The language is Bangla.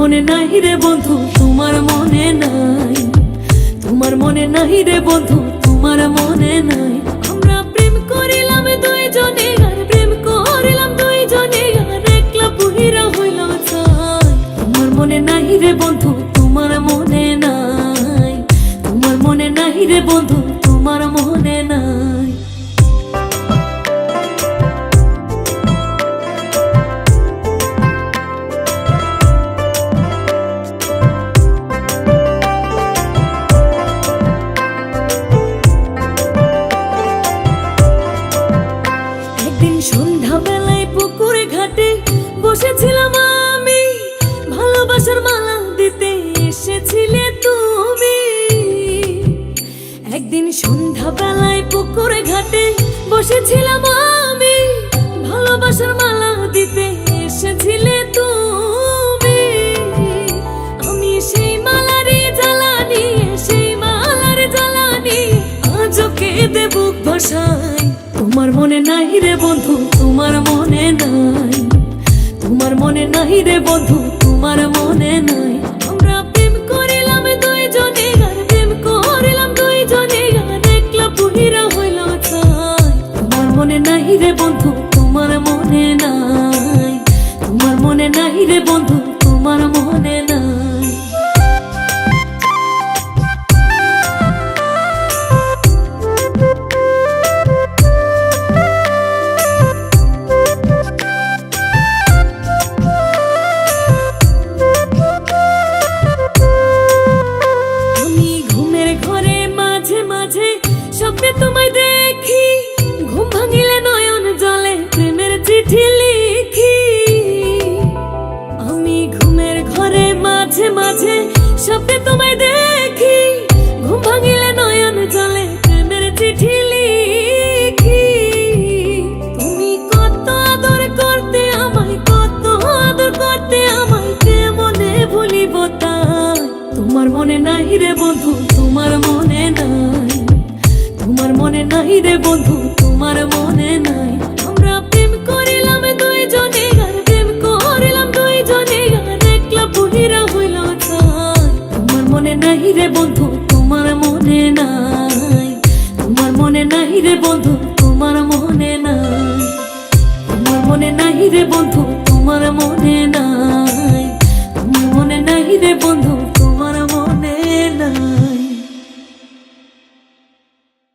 মনে নাই রে বন্ধু, তোমার মনে নাই। তোমার মনে নাই রে বন্ধু, তোমার মনে নাই। আমরা প্রেম করিলাম দুইজনে, আর প্রেম করিলাম দুইজনে, আর একলা পুহিরা হইলাম ছাই। তোমার মনে নাই রে বন্ধু, তোমার মনে নাই। তোমার মনে নাই রে বন্ধু, তোমার মনে নাই। সন্ধ্যাবেলায় পুকুরে ঘাটে বসেছিলাম আমি, ভালোবাসার মালা দিতে এসেছিলে তুমি। একদিন সন্ধ্যাবেলায় পুকুরে ঘাটে বসেছিলাম আমি, ভালোবাসার মালা দিতে এসেছিলে তুমি। আমি সেই মালারে জ্বালানি, সেই মালারে জ্বালানি আজও কেঁদে বুক ভাসাই। তোমার মনে নাই রে বন্ধু, তোমার মনে নাই। তোমার মনে নাই রে বন্ধু, তোমার মনে নাই। আমরা প্রেম করিলাম দুইজনে, আর প্রেম করিলাম দুইজনে, আর একলা পুহিরা হইলাম ছাই। তোমার মনে নাই রে বন্ধু, তোমার মনে নাই। তোমার মনে নাই রে বন্ধু, তোমার মনে নাই। স্বপ্নে তোমায় দেখি, ঘুম ভাঙিলে নয়ন জলে প্রেমের চিঠি লিখি। আমি ঘুমের ঘরে মাঝে মাঝে স্বপ্নে তোমায় দেখি, ঘুম ভাঙিলে নয়ন জলে প্রেমের চিঠি লিখি। তুমি কত আদর করতে আমায়, কত আদর করতে আমায়, কেমনে ভুলিব তাই। তোমার মনে নাই রে বন্ধু, তোমার মনে নাই। তোমার মনে নাই রে বন্ধু, তোমার মনে নাই। আমরা প্রেম করিলাম দুইজনে, আর প্রেম করিলাম দুইজনে, আর একলা পুহিরা হইলাম ছাই। তোমার মনে নাই রে বন্ধু, তোমার মনে নাই। তোমার মনে নাই রে বন্ধু, তোমার মনে নাই। তোমার মনে নাই রে বন্ধু, তোমার মনে নাই। তোমার মনে নাই রে বন্ধু,